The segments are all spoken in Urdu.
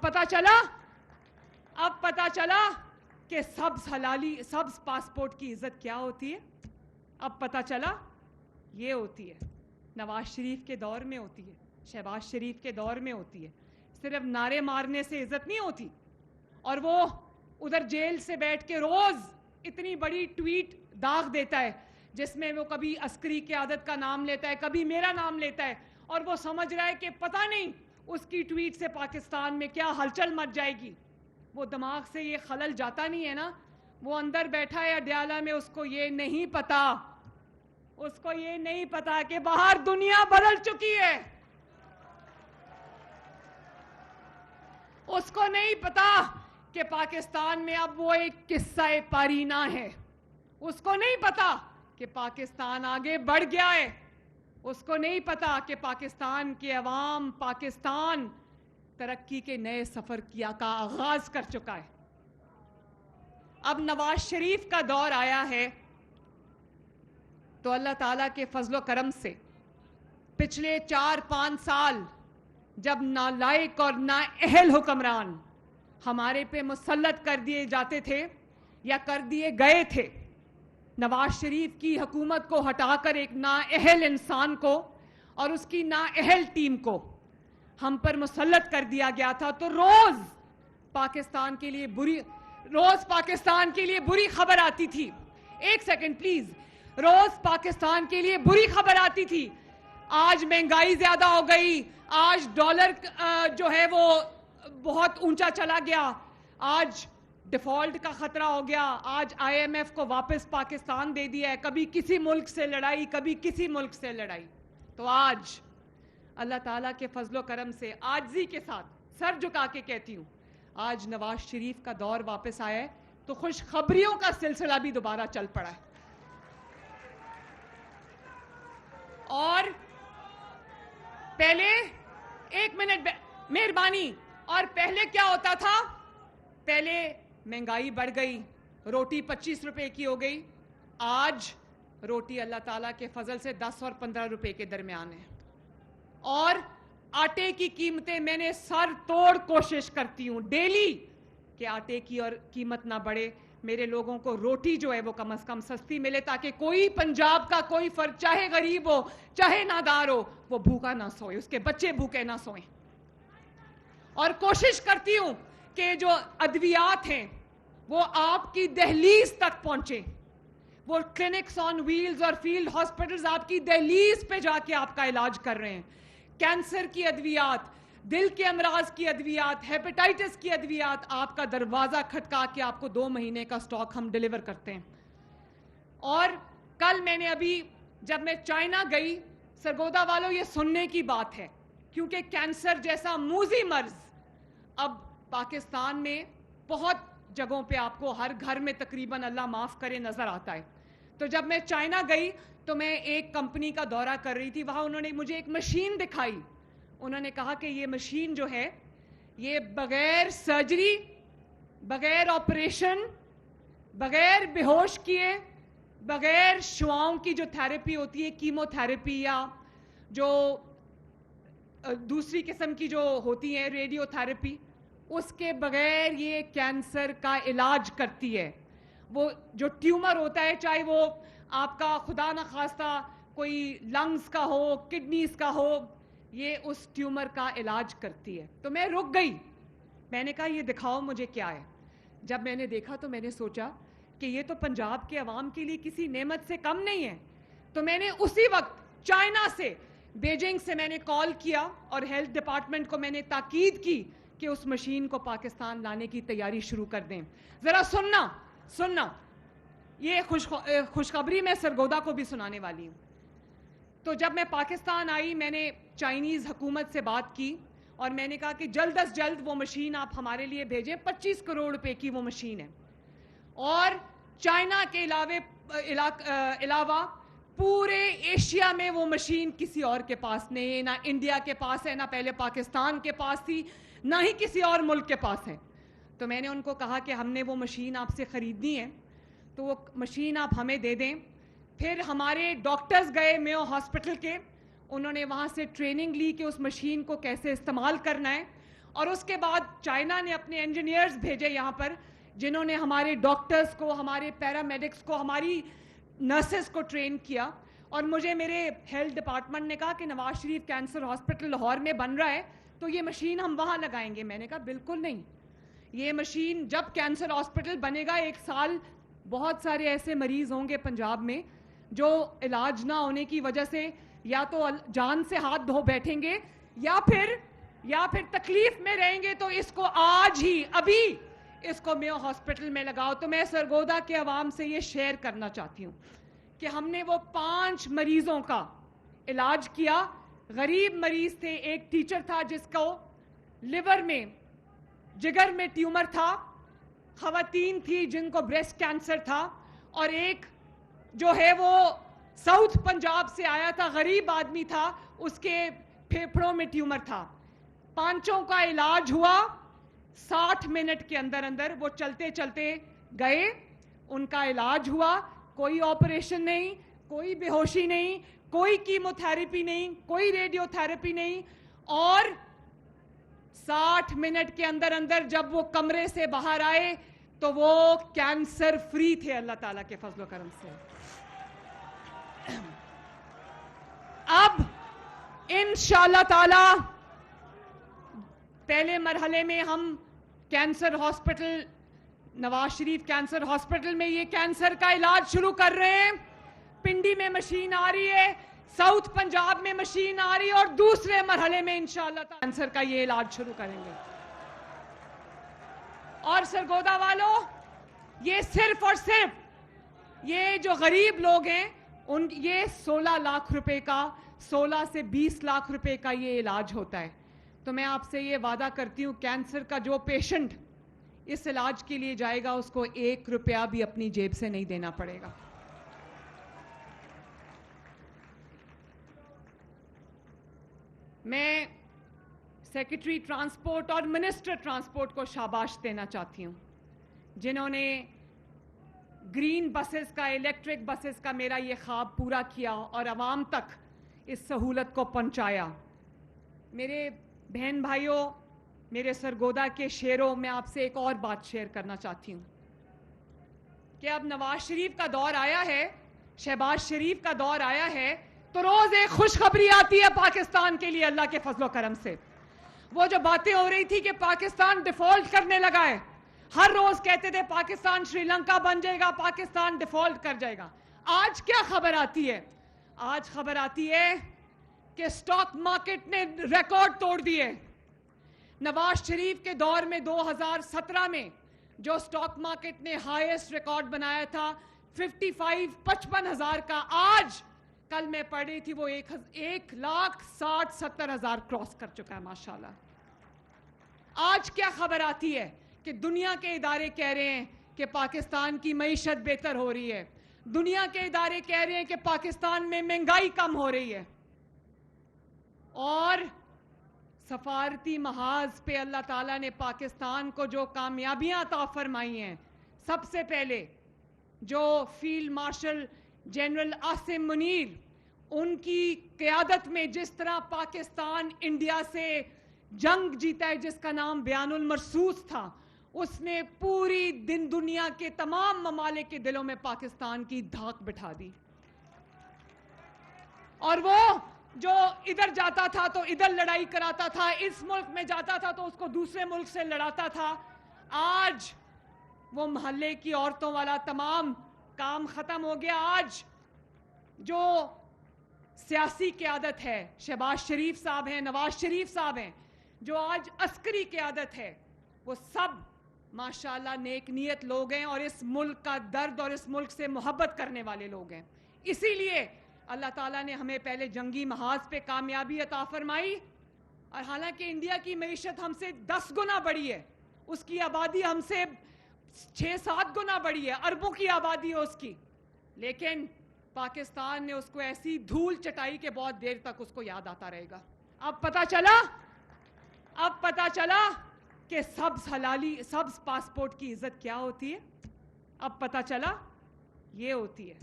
اب پتا چلا کہ سبز پاسپورٹ کی عزت کیا ہوتی ہے. اب پتا چلا یہ ہوتی ہے. نواز شریف کے دور میں ہوتی ہے, شہباز شریف کے دور میں ہوتی ہے. صرف نعرے مارنے سے عزت نہیں ہوتی. اور وہ ادھر جیل سے بیٹھ کے روز اتنی بڑی ٹویٹ داغ دیتا ہے جس میں وہ کبھی عسکری قیادت کا نام لیتا ہے, کبھی میرا نام لیتا ہے, اور وہ سمجھ رہا ہے کہ پتہ نہیں اس کی ٹویٹ سے پاکستان میں کیا ہلچل مچ جائے گی. وہ دماغ سے یہ خلل جاتا نہیں ہے نا. وہ اندر بیٹھا ہے اڈیالہ میں, اس کو یہ نہیں پتا کہ باہر دنیا بدل چکی ہے. اس کو نہیں پتا کہ پاکستان میں اب وہ ایک قصہ پارینہ ہے. اس کو نہیں پتا کہ پاکستان آگے بڑھ گیا ہے. اس کو نہیں پتا کہ پاکستان کے عوام, پاکستان ترقی کے نئے سفر کا آغاز کر چکا ہے. اب نواز شریف کا دور آیا ہے تو اللہ تعالیٰ کے فضل و کرم سے پچھلے 4-5 سال جب نالائق اور نااہل حکمران ہمارے پہ مسلط کر دیے جاتے تھے یا کر دیے گئے تھے, نواز شریف کی حکومت کو ہٹا کر ایک نااہل انسان کو اور اس کی نااہل ٹیم کو ہم پر مسلط کر دیا گیا تھا. تو روز پاکستان کے لیے بری خبر آتی تھی. ایک سیکنڈ پلیز. روز پاکستان کے لیے بری خبر آتی تھی. آج مہنگائی زیادہ ہو گئی, آج ڈالر جو ہے وہ بہت اونچا چلا گیا, آج ڈیفالٹ کا خطرہ ہو گیا, آج IMF کو واپس پاکستان دے دیا ہے. کبھی کسی ملک سے لڑائی, کبھی کسی ملک سے لڑائی. تو آج اللہ تعالیٰ کے فضل و کرم سے عاجزی کے ساتھ سر جھکا کے کہتی ہوں, آج نواز شریف کا دور واپس آیا ہے تو خوشخبریوں کا سلسلہ بھی دوبارہ چل پڑا ہے. اور پہلے ایک منٹ مہربانی, اور پہلے کیا ہوتا تھا؟ پہلے مہنگائی بڑھ گئی, روٹی 25 روپے کی ہو گئی. آج روٹی اللہ تعالیٰ کے فضل سے 10 اور 15 روپے کے درمیان ہے. اور آٹے کی قیمتیں, میں نے سر توڑ کوشش کرتی ہوں ڈیلی کہ آٹے کی اور قیمت نہ بڑھے, میرے لوگوں کو روٹی جو ہے وہ کم از کم سستی ملے, تاکہ کوئی پنجاب کا کوئی فرد, چاہے غریب ہو چاہے نادار ہو, وہ بھوکا نہ سوئے, اس کے بچے بھوکے نہ سوئیں. اور کوشش کرتی ہوں کہ جو ادویات ہیں وہ آپ کی دہلیز تک پہنچے. وہ کلینکس آن ویلز اور فیلڈ ہاسپٹلز آپ کی دہلیز پہ جا کے آپ کا علاج کر رہے ہیں. کینسر کی ادویات, دل کے امراض کی ادویات, ہیپیٹائٹس کی ادویات آپ کا دروازہ کھٹکا کے آپ کو 2 مہینے کا سٹاک ہم ڈیلیور کرتے ہیں. اور کل میں نے ابھی جب میں چائنا گئی, سرگودا والوں یہ سننے کی بات ہے, کیونکہ کینسر جیسا موذی مرض اب پاکستان میں بہت جگہوں پہ آپ کو ہر گھر میں تقریباً اللہ معاف کرے نظر آتا ہے. تو جب میں چائنا گئی تو میں ایک کمپنی کا دورہ کر رہی تھی, وہاں انہوں نے مجھے ایک مشین دکھائی. انہوں نے کہا کہ یہ مشین جو ہے یہ بغیر سرجری, بغیر آپریشن, بغیر بے ہوش کیے, بغیر شعاؤں کی جو تھیراپی ہوتی ہے, کیمو تھیراپی یا جو دوسری قسم کی جو ہوتی ہے ریڈیو تھیراپی, اس کے بغیر یہ کینسر کا علاج کرتی ہے. وہ جو ٹیومر ہوتا ہے, چاہے وہ آپ کا خدا نخواستہ کوئی لنگز کا ہو, کڈنیز کا ہو, یہ اس ٹیومر کا علاج کرتی ہے. تو میں رک گئی, میں نے کہا یہ دکھاؤ مجھے کیا ہے. جب میں نے دیکھا تو میں نے سوچا کہ یہ تو پنجاب کے عوام کے لیے کسی نعمت سے کم نہیں ہے. تو میں نے اسی وقت چائنا سے, بیجنگ سے میں نے کال کیا اور ہیلتھ ڈپارٹمنٹ کو میں نے تاکید کی کہ اس مشین کو پاکستان لانے کی تیاری شروع کر دیں. ذرا سننا, یہ خوشخبری میں سرگودا کو بھی سنانے والی ہوں. تو جب میں پاکستان آئی, میں نے چائنیز حکومت سے بات کی اور میں نے کہا کہ جلد از جلد وہ مشین آپ ہمارے لیے بھیجیں. 25 کروڑ روپے کی وہ مشین ہے, اور چائنا کے علاوہ پورے ایشیا میں وہ مشین کسی اور کے پاس نہیں ہے. نہ انڈیا کے پاس ہے, نہ پہلے پاکستان کے پاس تھی, نہ ہی کسی اور ملک کے پاس ہے. تو میں نے ان کو کہا کہ ہم نے وہ مشین آپ سے خریدنی ہے, تو وہ مشین آپ ہمیں دے دیں. پھر ہمارے ڈاکٹرز گئے میو ہاسپٹل کے, انہوں نے وہاں سے ٹریننگ لی کہ اس مشین کو کیسے استعمال کرنا ہے, اور اس کے بعد چائنا نے اپنے انجینئرز بھیجے یہاں پر جنہوں نے ہمارے ڈاکٹرز کو, ہمارے پیرامیڈکس کو, ہماری نرسز کو ٹرین کیا. اور مجھے میرے ہیلتھ ڈپارٹمنٹ نے کہا کہ نواز شریف کینسر ہاسپٹل لاہور میں بن رہا ہے تو یہ مشین ہم وہاں لگائیں گے. میں نے کہا بالکل نہیں, یہ مشین جب کینسر ہاسپٹل بنے گا 1 سال بہت سارے ایسے مریض ہوں گے پنجاب میں جو علاج نہ ہونے کی وجہ سے یا تو جان سے ہاتھ دھو بیٹھیں گے یا پھر تکلیف میں رہیں گے. تو اس کو آج ہی ابھی اس کو میو ہاسپٹل میں لگاؤ. تو میں سرگودا کے عوام سے یہ شیئر کرنا چاہتی ہوں کہ ہم نے وہ 5 مریضوں کا علاج کیا. غریب مریض تھے, ایک ٹیچر تھا جس کو لیور میں, جگر میں ٹیومر تھا, خواتین تھی جن کو بریسٹ کینسر تھا, اور ایک جو ہے وہ ساؤتھ پنجاب سے آیا تھا, غریب آدمی تھا, اس کے پھیپھڑوں میں ٹیومر تھا. 5 کا علاج ہوا 60 منٹ کے اندر اندر. وہ چلتے چلتے گئے, ان کا علاج ہوا, کوئی آپریشن نہیں, کوئی بے ہوشی نہیں, کوئی کیمو تھراپی نہیں, کوئی ریڈیو تھراپی نہیں, اور 60 منٹ کے اندر اندر جب وہ کمرے سے باہر آئے تو وہ کینسر فری تھے اللہ تعالیٰ کے فضل و کرم سے. اب انشاءاللہ تعالی پہلے مرحلے میں ہم cancer hospital, Nawaz Sharif cancer hospital میں یہ کینسر کا علاج شروع کر رہے ہیں. پنڈی میں مشین آ رہی ہے, ساؤتھ پنجاب میں مشین آ رہی ہے, اور دوسرے مرحلے میں انشاءاللہ کینسر کا یہ علاج شروع کریں گے. اور سرگودا والوں, یہ صرف اور صرف یہ جو غریب لوگ ہیں یہ 16 لاکھ روپے کا, 16 سے 20 لاکھ روپے کا یہ علاج ہوتا ہے. تو میں آپ سے یہ وعدہ کرتی ہوں کینسر کا جو پیشنٹ اس علاج کے لیے جائے گا اس کو 1 روپیہ بھی اپنی جیب سے نہیں دینا پڑے گا. میں سیکرٹری ٹرانسپورٹ اور منسٹر ٹرانسپورٹ کو شاباش دینا چاہتی ہوں جنہوں نے گرین بسز کا, الیکٹرک بسز کا میرا یہ خواب پورا کیا اور عوام تک اس سہولت کو پہنچایا. میرے بہن بھائیوں, میرے سرگودا کے شیروں, میں آپ سے ایک اور بات شیئر کرنا چاہتی ہوں کہ اب نواز شریف کا دور آیا ہے, شہباز شریف کا دور آیا ہے, تو روز ایک خوشخبری آتی ہے پاکستان کے لیے اللہ کے فضل و کرم سے. وہ جو باتیں ہو رہی تھی کہ پاکستان ڈیفالٹ کرنے لگا ہے, ہر روز کہتے تھے پاکستان شری لنکا بن جائے گا, پاکستان ڈیفالٹ کر جائے گا. آج کیا خبر آتی ہے؟ آج خبر آتی ہے کہ سٹاک مارکیٹ نے ریکارڈ توڑ دیے. نواز شریف کے دور میں 2017 میں جو سٹاک مارکیٹ نے ہائیسٹ ریکارڈ بنایا تھا 55 ہزار کا, آج کل میں پڑھ رہی تھی وہ 1,60,70,000 کراس کر چکا ہے ماشاءاللہ. آج کیا خبر آتی ہے کہ دنیا کے ادارے کہہ رہے ہیں کہ پاکستان کی معیشت بہتر ہو رہی ہے, دنیا کے ادارے کہہ رہے ہیں کہ پاکستان میں مہنگائی کم ہو رہی ہے, اور سفارتی محاذ پہ اللہ تعالیٰ نے پاکستان کو جو کامیابیاں عطا فرمائی ہیں, سب سے پہلے جو field marshal general Asim Munir, ان کی قیادت میں جس طرح پاکستان انڈیا سے جنگ جیتا ہے جس کا نام بیان المرصوص تھا, اس نے پوری دنیا کے تمام ممالک کے دلوں میں پاکستان کی دھاک بٹھا دی. اور وہ جو ادھر جاتا تھا تو ادھر لڑائی کراتا تھا, اس ملک میں جاتا تھا تو اس کو دوسرے ملک سے لڑاتا تھا, آج وہ محلے کی عورتوں والا تمام کام ختم ہو گیا. آج جو سیاسی قیادت ہے, شہباز شریف صاحب ہیں, نواز شریف صاحب ہیں, جو آج عسکری قیادت ہے, وہ سب ماشاءاللہ نیک نیت لوگ ہیں اور اس ملک کا درد اور اس ملک سے محبت کرنے والے لوگ ہیں. اسی لیے اللہ تعالیٰ نے ہمیں پہلے جنگی محاذ پہ کامیابی عطا فرمائی, اور حالانکہ انڈیا کی معیشت ہم سے 10 گنا بڑی ہے, اس کی آبادی ہم سے 6-7 گنا بڑی ہے, اربوں کی آبادی ہے اس کی, لیکن پاکستان نے اس کو ایسی دھول چٹائی کہ بہت دیر تک اس کو یاد آتا رہے گا. اب پتا چلا کہ سبز پاسپورٹ کی عزت کیا ہوتی ہے. اب پتا چلا یہ ہوتی ہے,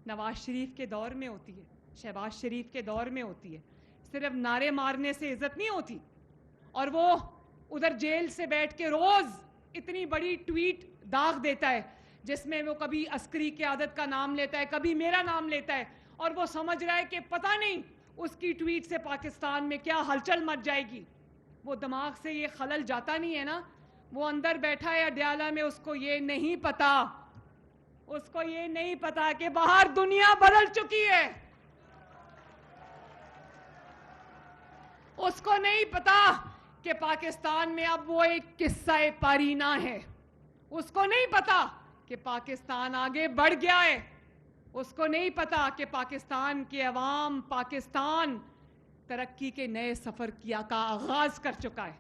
نواز شریف کے دور میں ہوتی ہے, شہباز شریف کے دور میں ہوتی ہے. صرف نعرے مارنے سے عزت نہیں ہوتی, اور وہ ادھر جیل سے بیٹھ کے روز اتنی بڑی ٹویٹ داغ دیتا ہے جس میں وہ کبھی عسکری قیادت کا نام لیتا ہے, کبھی میرا نام لیتا ہے, اور وہ سمجھ رہا ہے کہ پتہ نہیں اس کی ٹویٹ سے پاکستان میں کیا ہلچل مچ جائے گی. وہ دماغ سے یہ خلل جاتا نہیں ہے نا. وہ اندر بیٹھا ہے اڈیالہ میں, اس کو یہ نہیں پتا کہ باہر دنیا بدل چکی ہے. اس کو نہیں پتا کہ پاکستان میں اب وہ ایک قصہ پارینہ ہے. اس کو نہیں پتا کہ پاکستان آگے بڑھ گیا ہے. اس کو نہیں پتا کہ پاکستان کے عوام, پاکستان ترقی کے نئے سفر کا آغاز کر چکا ہے.